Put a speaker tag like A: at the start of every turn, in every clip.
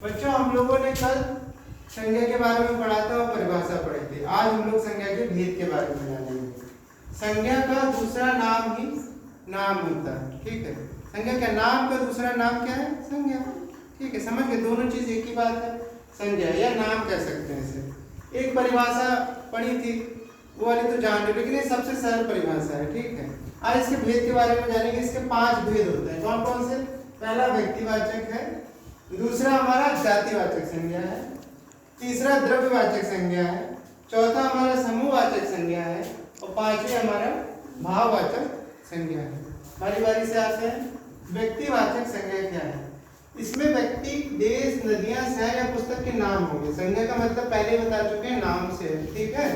A: बच्चों हम लोगों ने कल संज्ञा के बारे में पढ़ा था और परिभाषा पढ़ी थी। आज हम लोग संज्ञा के भेद के बारे में जानेंगे। संज्ञा का दूसरा नाम ही नाम होता है, ठीक है। संज्ञा का नाम का दूसरा नाम क्या है? संज्ञा, ठीक है। समझ गए, दोनों चीज एक ही बात है। संज्ञा या नाम कह सकते हैं इसे। एक परिभाषा पढ़ी थी वो वाली तो जान लो, लेकिन ये सबसे सरल परिभाषा है, ठीक है। आज इसके भेद के बारे में जानेंगे। इसके 5 भेद होते हैं। कौन कौन से? पहला व्यक्तिवाचक है, दूसरा हमारा जातिवाचक संज्ञा है, तीसरा द्रव्यवाचक संज्ञा है, चौथा हमारा समूहवाचक संज्ञा है और पांचवी हमारा भाववाचक संज्ञा है। बारी बारी से आते हैं। व्यक्तिवाचक संज्ञा क्या है? इसमें व्यक्ति, देश, नदियां, शहर या पुस्तक के नाम होंगे। संज्ञा का मतलब पहले बता चुके हैं, नाम से है, ठीक है।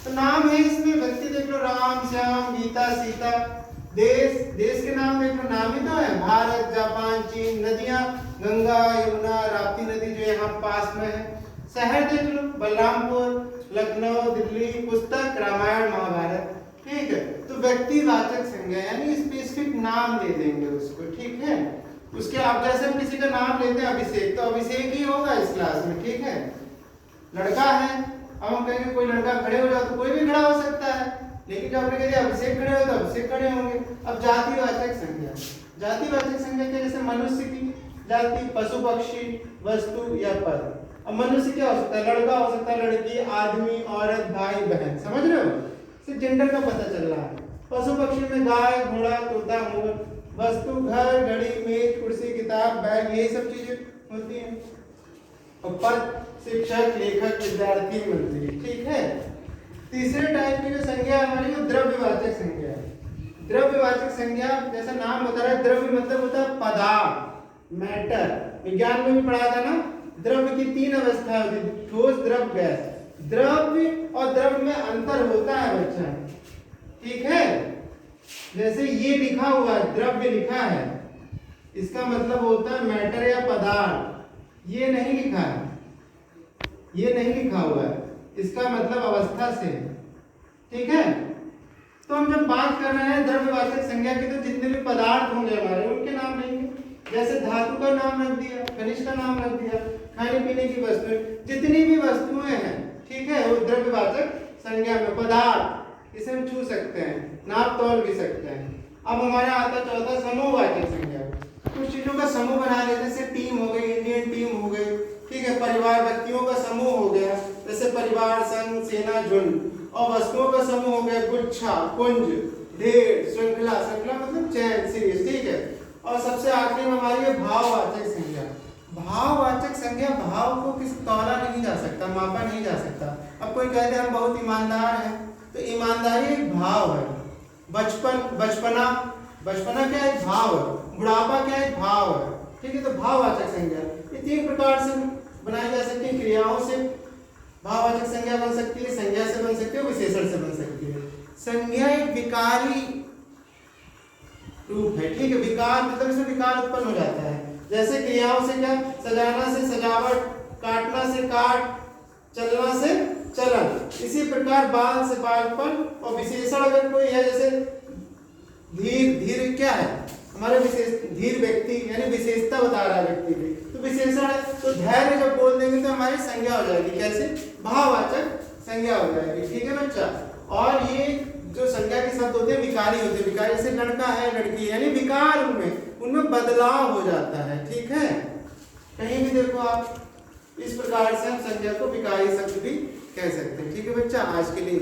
A: तो नाम है इसमें व्यक्ति देख लो, राम, श्याम, गीता, सीता। देश, देश के नाम देख लो, नाम ही तो है, भारत, जापान, चीन। नदियां, गंगा, यमुना, राप्ती नदी जो यहाँ पास में है। शहर देख लो, बलरामपुर, लखनऊ, दिल्ली। पुस्तक, रामायण, महाभारत, ठीक है। तो व्यक्तिवाचक संज्ञा यानी स्पेसिफिक नाम ले देंगे उसको, ठीक है। उसके आप जैसे हम किसी का नाम लेते हैं अभिषेक, तो अभिषेक ही होगा इस क्लास में, ठीक है। लड़का है, अब हम कहेंगे कोई लड़का खड़े हो जाओ तो कोई भी खड़ा हो सकता है, लेकिन जब आपने कह दिया अभिषेक खड़े हो तो अभिषेक खड़े होंगे। अब जातिवाचक संज्ञा, जातिवाचक संज्ञा क्या? जैसे मनुष्य की जाति, पशु, पक्षी, वस्तु या पद। अब मनुष्य क्या हो सकता है? लड़का हो सकता है, लड़की, आदमी, औरत, भाई, बहन। समझ रहे हो? इससे जेंडर का पता चल रहा है। पशु पक्षी में गाय, घोड़ा, तोता, मोर। वस्तु घर, घड़ी, मेज, कुर्सी, किताब, बैग, ये सब चीजें होती हैं। और पद शिक्षक, लेखक, विद्यार्थी, मंत्री, ठीक है। तीसरे टाइप की जो संज्ञा हमारी वो द्रव्यवाचक संज्ञा है। द्रव्यवाचक संज्ञा जैसा नाम बता रहा है, द्रव्य मतलब होता है पदार्थ, मैटर। विज्ञान में भी पढ़ा था ना, द्रव्य की 3 अवस्था होती है, ठोस, द्रव, गैस। द्रव्य और द्रव में अंतर होता है बच्चा, ठीक है। जैसे ये लिखा हुआ है, द्रव्य लिखा है, इसका मतलब होता है मैटर या पदार्थ। ये नहीं लिखा है, ये नहीं लिखा हुआ है, इसका मतलब अवस्था से, ठीक है। तो हम जब बात कर रहे हैं द्रव्यवाचक संज्ञा की, तो जितने भी पदार्थ होंगे हमारे उनके नाम लेंगे। जैसे धातु का नाम रख दिया, खनिज का नाम रख दिया, खाने पीने की वस्तुएं, जितनी भी वस्तुएं हैं, ठीक है, वो द्रव्यवाचक संज्ञा में। पदार्थ, इसे हम छू सकते हैं, नाप तौल भी सकते हैं। अब हमारा आता चौथा समूहवाचक संज्ञा। कुछ चीजों का समूह बना लेते, जैसे टीम हो गई, इंडियन टीम हो गई, ठीक है। परिवार, व्यक्तियों का समूह हो गया, जैसे परिवार, संघ, सेना, झुंड। और वस्तुओं का समूह हो गया, गुच्छा, कुंज, ढेर, श्रृंखला। श्रृंखला मतलब चैन, सीरीज, ठीक है। और सबसे आखिरी में हमारी है भाववाचक संज्ञा। भाववाचक संज्ञा, भाव को किसी तौला नहीं जा सकता, मापा नहीं जा सकता। अब कोई कहते हैं हम बहुत ईमानदार हैं, तो ईमानदारी एक भाव है। बचपन, बचपना, बचपना क्या एक भाव है। बुढ़ापा क्या एक भाव है, ठीक है। तो भाववाचक संज्ञा ये 3 प्रकार से बनाई जा सकती है। क्रियाओं से भाववाचक संज्ञा बन सकती है, संज्ञा से बन सकती है, विशेषण से बन सकती है। संज्ञा एक विकारी रूप है, ठीक है। विकार मतलब इसमें विकार उत्पन्न हो जाता है। जैसे क्रियाओं से क्या? सजाना से सजावट, काटना से काट, चलना से चलन। इसी प्रकार बाल से बालपन। और विशेषण अगर कोई है, जैसे धीर, धीर क्या है? हमारे विशेष, धीर व्यक्ति यानी विशेषता बता रहा है व्यक्ति की, तो विशेषण है। तो धैर्य जब बोल देंगे तो हमारी संज्ञा हो जाएगी, कैसे? भाववाचक संज्ञा हो जाएगी, ठीक है बच्चा। और ये जो संज्ञा के शब्द होते हैं विकारी होते हैं। विकारी जैसे लड़का है, लड़की, यानी विकार उनमें बदलाव हो जाता है, ठीक है। कहीं भी देखो आप, इस प्रकार से हम संज्ञा को विकारी शब्द भी कह सकते हैं, ठीक है बच्चा। आज के लिए